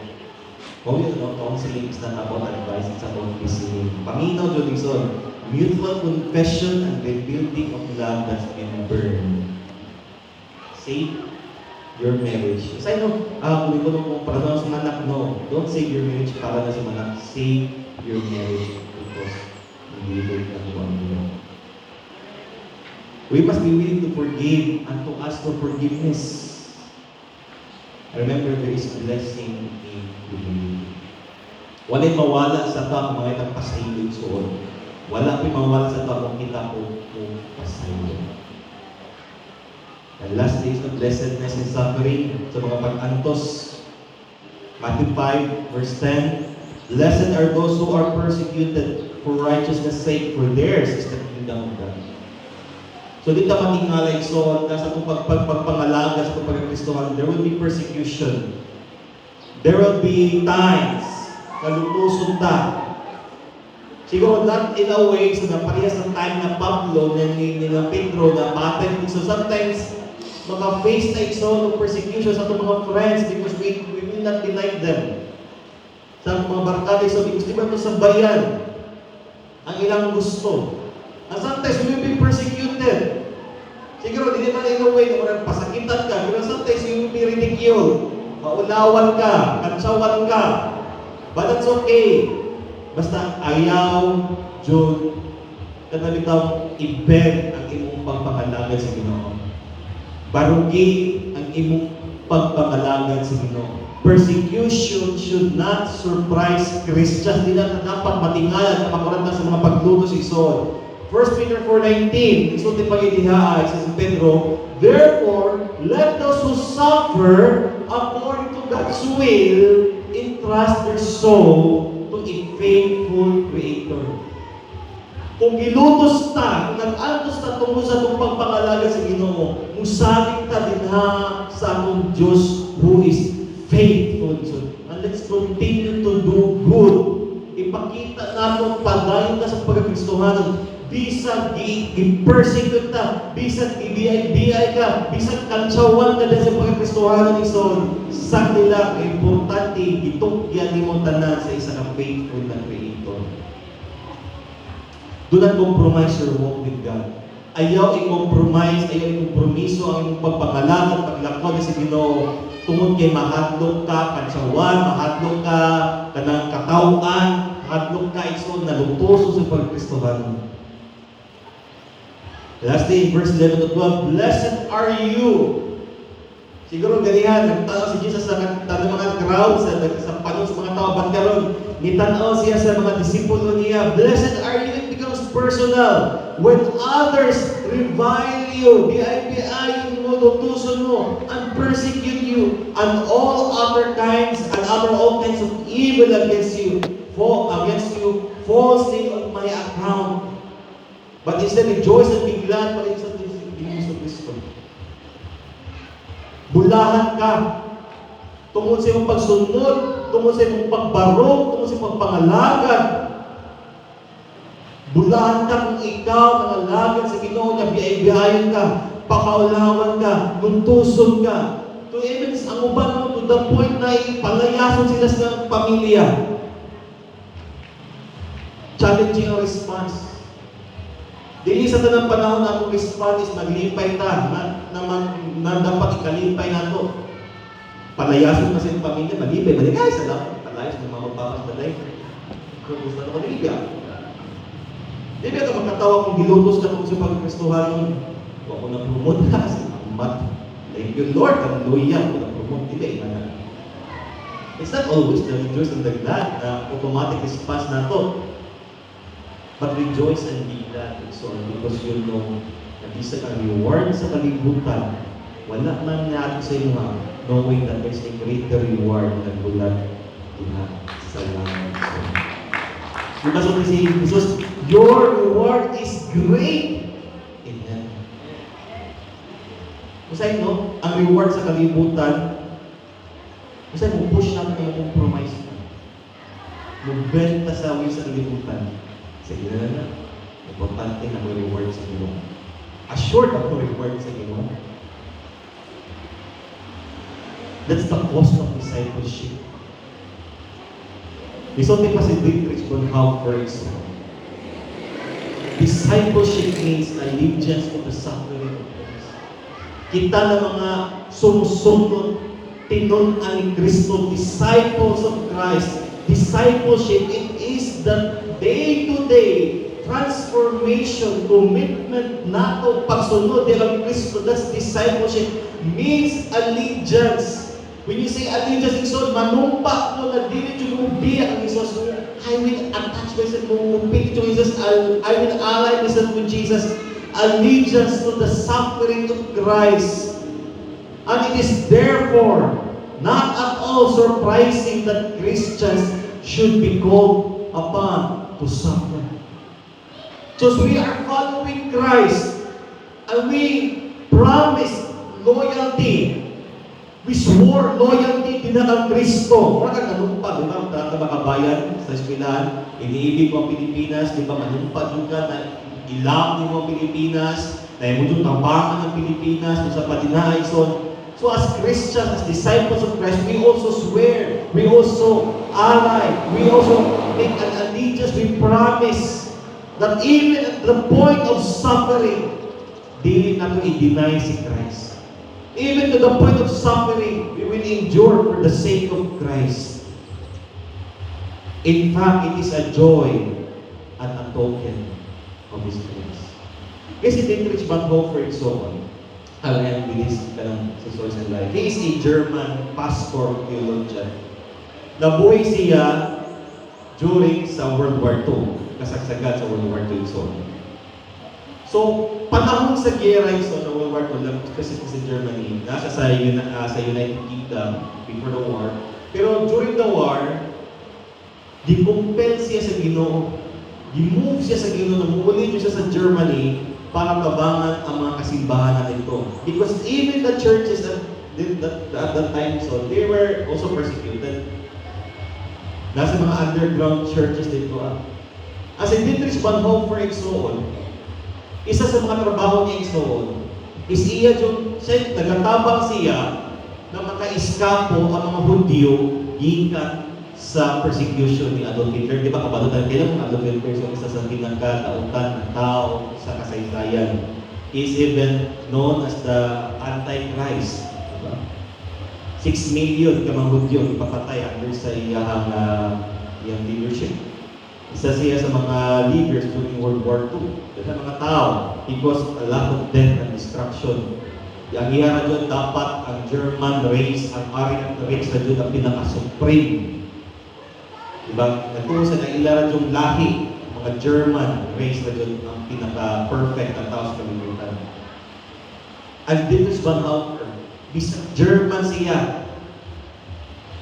Counseling is not about advice, it's about listening. Paminaw, Jodison, mutual confession and rebuilding of love that's been burned. Save your marriage. Kasi kung ito nung para na sa manak, no. Don't save your marriage para na sa manak. Save your marriage because hindi ito yung ano. We must be willing to forgive and to ask for forgiveness. Remember, there is a blessing in humility. Wala'y mawala sa ta kung mga itang pasayod soon. Wala po'y mawala sa ta kung kita po pasayod. And last is the blessedness in suffering sa mga pag-antos. Matthew 5, verse 10, Blessed are those who are persecuted for righteousness' sake, for theirs is the kingdom of God. So dito matingalay, so nasa itong pagpangalaga sa itong pagkakristohan, there will be persecution. There will be times na lutusun ta. Siguro not in a way, so na parehas ng time na Pablo, ni Pedro, na pattern. So sometimes, maka-face na ito ng persecution sa itong mga friends because we will not deny them. Sa mga barkada, so because di ba ito sa bayan, ang ilang gusto. And sometimes we will be persecuted. Siguro, di naman in a way, na pasakitan ka, pero sometimes you will be ridiculed. Maulawan ka, katsawan ka. But that's okay. Basta ayaw, Jud, kada bitaw ibeg ang imong pagpangalaga sa Ginoo. Barugi ang imong pagpangalaga sa Ginoo. Persecution should not surprise Christians. Di na dapat matingalan na makuranta sa mga pagluto sa Isod. 1 Peter 4:19, isulti pa idihaa, says Pedro, Therefore, let those who suffer according to God's will entrust their soul to a faithful Creator. Kung gilutos ta, kung nag-antos ta tungkol sa itong pagpangalaga sa Ginoo, musabing ta din ha sa atong Diyos who is faithful. So, and let's continue to do good. Ipakita natin padayon ka sa pagkakristohanan. Bisag i-persecute ta, bisag i-BI ka, bisag kantsawan ka dahil sa pagkakristohanan ni Son. Sa nila, importante, itungkyan ni mo tanan sa isa ka faithful na Creator. Do not compromise your walk with God. Ayaw i-compromise, ayaw i-kompromiso ang iyong pagpangalaman, paglakod sa Ginoo. Tungod kay mahadlok ka, kantsawan, mahadlok ka, kanang katawaan, mahadlok ka, ison, nalutoso sa pagkakristohanan. Lastly, in verse 11 to 12, Blessed are you. Siguro ganihan, nagtanaw si Jesus sa mga crowd, sa panong sa mga tao, ba't karon? Nitanaw siya sa mga disipulo niya, Blessed are you, it becomes personal. When others revile you, BI mo, lutuson mo, and persecute you, and all kinds of evil against you, falsely on my account. But instead, rejoice and be glad, but instead, Ginoo Kristo. Bulahan ka tungkol sa iyong pagsunod, tungkol sa iyong pagbarog, tungkol sa iyong pagpangalagan. Bulahan ka kung ikaw nangalagan sa Ginoo na biyayon ka, pakaulawan ka, nuntuson ka. To even ang uban mo to the point na ipalayason sila sa pamilya. Challenging ang response. Dili sa tanang panahon na akong response is maglimpay ta, na dapat ikalimpay na to. Palayason kasi ng pamilya, maglimpay, maligay sa lang, palayas ng mga bakas balay. Kung gusto na ko niliga. Di ba ito magkatawa kung gilutos na kung sa pagkristohan nun, huwag ko na promote na kasi amat. Thank you Lord, hallelujah, huwag na promote, dili na. It's not always the rejoice and the glad na automatic response na to. But rejoice and be glad, so because you know na bisa kang reward sa kalibutan, wala man natin sa inyo knowing that there's a greater reward na bulat diha sa langit. Because what we say, Jesus, your reward is great in heaven. Kasi no, ang reward sa kalibutan, kasi mo push natin na compromise na. Magbenta sa away sa kalibutan. Sige na, importante na may reward sa Ginoo. Assured ako reward sa Ginoo. That's the cost of discipleship. Isulti pa si Dietrich Bonhoeffer ito. Discipleship means allegiance to the suffering of Christ. Kita na mga sumusunod, tinunan ni Kristo, disciples of Christ. Discipleship, it is the day-to-day transformation, commitment nato pagsunod ng Kristo. That's discipleship. Means allegiance. When you say allegiance, Isos, manumpa mo na dili yung mubiyak ang Isos. I will attach myself to Jesus. I will ally myself with Jesus. Allegiance to the suffering of Christ. And it is therefore not at all surprising that Christians should be called upon to suffer. So we are following Christ and we promise loyalty. We swore loyalty din ang Kristo. Wala kang nanumpa, di ba? Mga kabayan sa eskwelahan, iniibig mo ang Pilipinas, di ba? Manumpa juga na ilang mo ang Pilipinas, na mo yung tabangan ng Pilipinas, sa patinaison. So as Christians, as disciples of Christ, we also swear, we also ally, we also make an allegiance, we promise that even at the point of suffering, di natin i-deny si Christ. Even to the point of suffering, we will endure for the sake of Christ. In fact, it is a joy and a token of His grace. Kasi Dietrich Bonhoeffer is so on. I'll end with this sa Source and Life. He is a German pastor theologian. Nabuhay siya during sa World War II. Kasagsagan sa World War II. So, panahon sa giyera yung sa World War II, kasi sa Germany, nasa sa United Kingdom before the war. Pero during the war, di-compel siya sa Ginoo. Di-move siya sa Ginoo, namuli siya sa Germany para tabangan ang mga kasimbahan nito. Because even the churches at that time, so they were also persecuted. Nasa mga underground churches dito. As in Dietrich Bonhoeffer igsoon, isa sa mga trabaho niya igsoon, is iya yung, siya, nagatabang siya na maka-iskapo ang mga Hudyo gikan sa persecution ni Adolf Hitler. Di ba kabalo tayo? Kailan Adolf Hitler so isa sa pinagkatautan ng tao sa kasaysayan. He is even known as the Antichrist. Diba? 6 million ka mga Hudyo ipapatay under sa iyang leadership. Isa siya sa mga leaders during World War II. Sa mga tao, he caused a lot of death and destruction. Ang iya na dyan, dapat ang German race, ang Aryan race na dyan ang pinaka-supreme. Diba? Nagtungo sa nailaran yung lahi, mga German race na dyan ang pinaka-perfect ang tao sa kalimutan. And Dietrich Bonhoeffer, bisang German siya.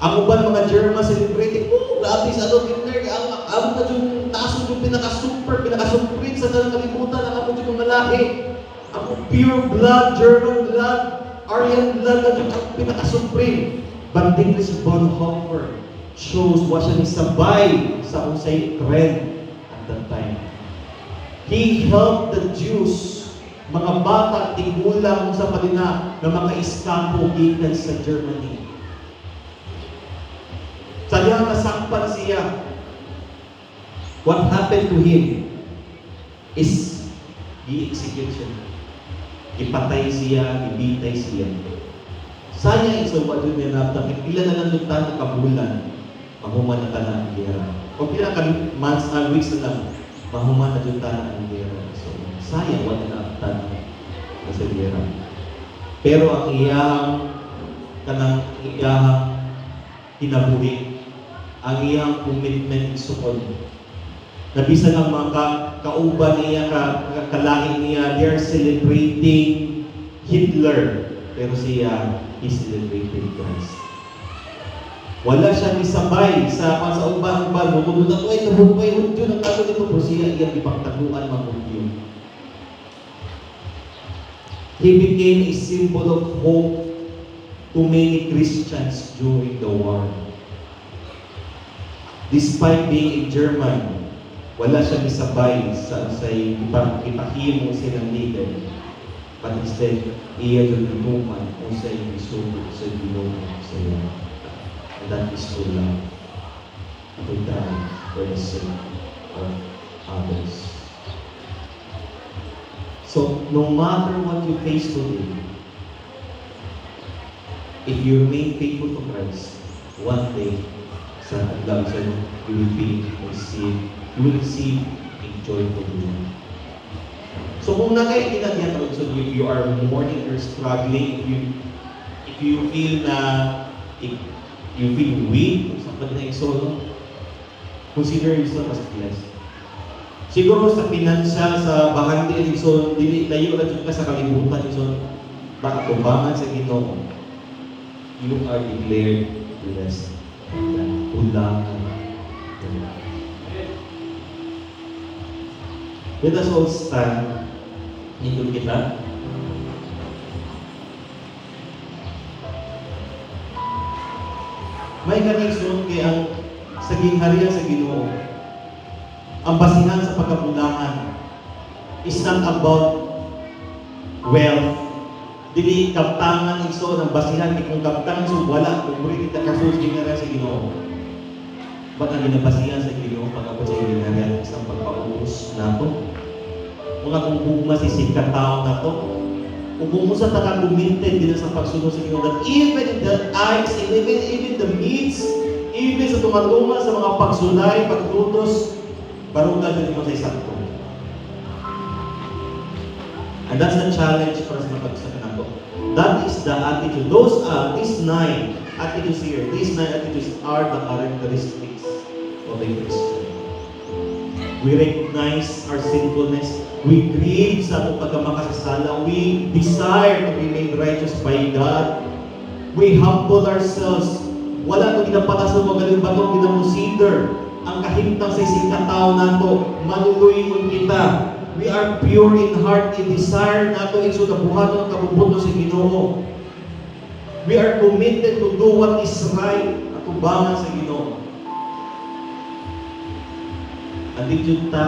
Ang uban mga German celebrating, grabe sa Adolf Hitler, ang na yung taso yung pinaka-supreme sa kalimutan, ang ako yung malahi. Ang pure blood, German blood, Aryan blood na yung pinaka-supreme. But Dietrich Bonhoeffer shows what siya nisabay sa unsay trend at that time. He helped the Jews, mga bata, tigulang sa palina na maka-iskapo gikan sa Germany. Sa diyang nasakpan siya, what happened to him is i-execute siya. Ipatay siya, ibitay siya. Sayang isa ba doon niya napatay, ilan na lang doon tayo kabulan, mahuman na tayo ang gera. O pila ka months and weeks na lang, mahuman na doon tayo ang gera. So, sayang wala na tayo sa gera. Pero ang iyang kinabuhi, ang iyang commitment sukod. Nabisan ang mga kauban niya, kalahin niya, they're celebrating Hitler. Pero siya, he celebrated Christ. Wala siya nisabay sa uban-uban. Mumulot na ito ay nabukay Hudyo ng kaso nito. Pero siya iyang ipagtaguan mga Hudyo. He became a symbol of hope to many Christians during the war. Despite being a German, wala siya nisabay sa ipahimo silang leader. But instead, iya yung inuman kung sa isugo sa Ginoo sa iyo. And that is to love. To die for the sake of others. So, no matter what you face today, if you remain faithful to Christ, one day, sa adlaw sa you will receive a joyful joy. So kung nakailan yan, so if you are mourning or struggling, if you feel na if you feel weak, sa na solo, consider yourself as blessed. Siguro sa financial, sa bahandi, so dili layo na ka sa kalibutan, so baka tubangan sa Ginoo. you are declared blessed. Ulangan. Let us all stand. Hindul kita. May kanigsun kay ang saging harian sa Ginoo. Ang basihan sa pagkapulangan is not about wealth. Dili kaptangan iso ng basihan kay kung kaptangan so wala kung muli kita kasusig na sa Ginoo. Ba't ang ginabasihan sa Ginoo pagkapos sa ginarian isang pagpaubos nato? Mga kung bumasisig ka tao na to, kung sa taka committed din sa pagsunod sa Ginoo, that even in the eyes, even the needs, even sa tumatuma sa mga pagsulay, pagtutos, barungan din mo sa isakto. And that's the challenge for us na pag-usapan nato. That is the attitude. These 9 attitudes here, these 9 attitudes are the characteristics of a Christian. We recognize our sinfulness. We grieve sa atong pagkamakasasala. We desire to remain righteous by God. We humble ourselves. Wala itong ginapatasan mo galing batong ginamusider. Ang kahimtang sa isang katao nato, manuluyin kita. We are pure in heart, in desire nato iso na buhaton ang kabubuto sa Ginoo. We are committed to do what is right at tubangan sa Ginoo. Andito ta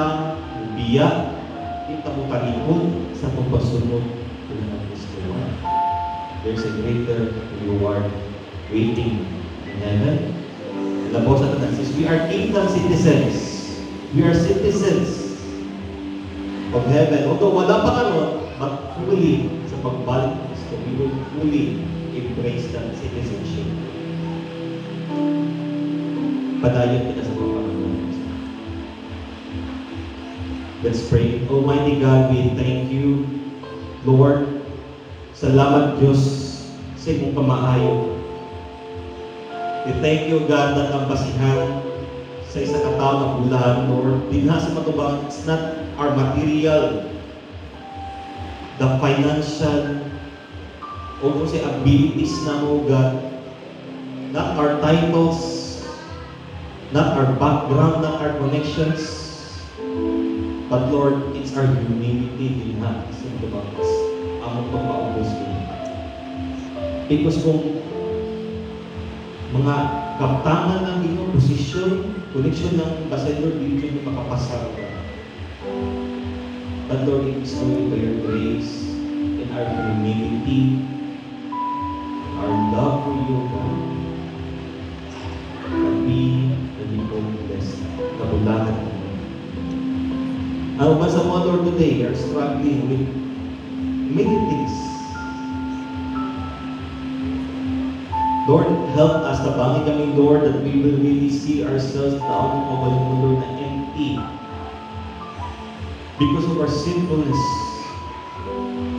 biya kita mo kalikod sa pagpasunod ng Kristo. There's a greater reward waiting in heaven. Labaw sa tanan says, we are kingdom citizens. We are citizens of heaven. Although wala pa karon, but fully sa pagbalik ng Kristo, we will fully embrace that citizenship. Padayon kita sa pagpapanood. Let's pray. Almighty God, we thank you, Lord. Salamat Diyos sa imong pamaayo. We thank you, God, that ang basihan sa isa katao na bulan, Lord, dinha sa matubang, it's not our material, the financial, o kung sa abilities na mo, God, not our titles, not our background, not our connections, but Lord, it's our humility din na sa tumakas. Among pagpaubos ko. Because kung mga kaptangan ng inyong posisyon, connection ng Baselor, hindi nyo makapasar ka. But Lord, it is only by your grace and our humility, our love for you, God, that we become blessed. Kabulangan mo. Ang basa mo, Lord, today, we are struggling with many things. Lord, help us, tabangin kami, Lord, that we will really see ourselves taong mabaling mo, Lord, na empty because of our sinfulness.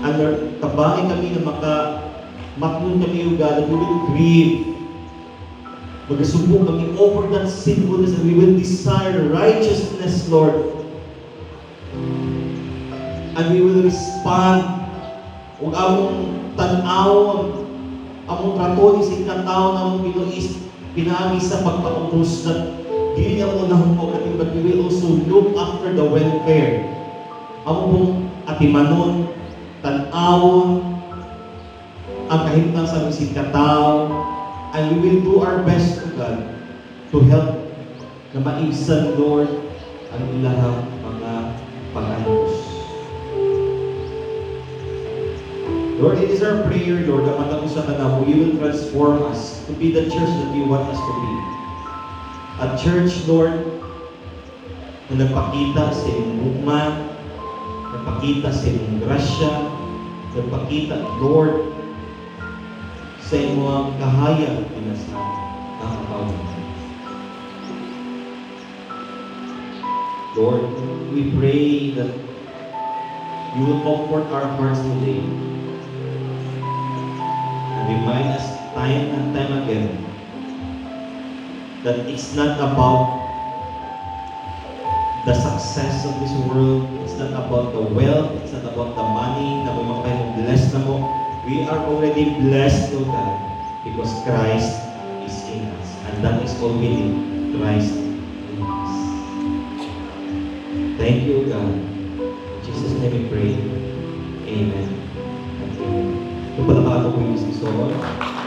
And Lord, tabangin kami na maknun kami, O God, that we will grieve. Magasubo kami over that sinfulness and we will desire righteousness, Lord. And we will respond kung among tanaw, among trato ni sing tao na mong Pinoy pinami sa pagpaubos na dili niya mo nahumog ating, but we will also look after the welfare. Among atimanon, tanawon, ang kahimtang sa mising katao, and we will do our best to God to help na maibsan, Lord, ang ilang mga pag-ayos. Lord, it is our prayer, Lord, na matapusan ka na mo, you will transform us to be the church that you want us to be. A church, Lord, na nagpakita sa iyong movement, nagpakita sa iyong grasya, nagpakita, Lord, sa iyong kahayag na sa nakakawin. Lord, we pray that you will comfort our hearts today. Remind us time and time again that it's not about the success of this world, it's not about the wealth, it's not about the money na may mapayong blessed na mo. We are already blessed, O God. because Christ is in us. And that is all we need, Christ in us. Thank you, God. In Jesus' name we pray. Amen. And amen. Ito pala bago po yung si Soro.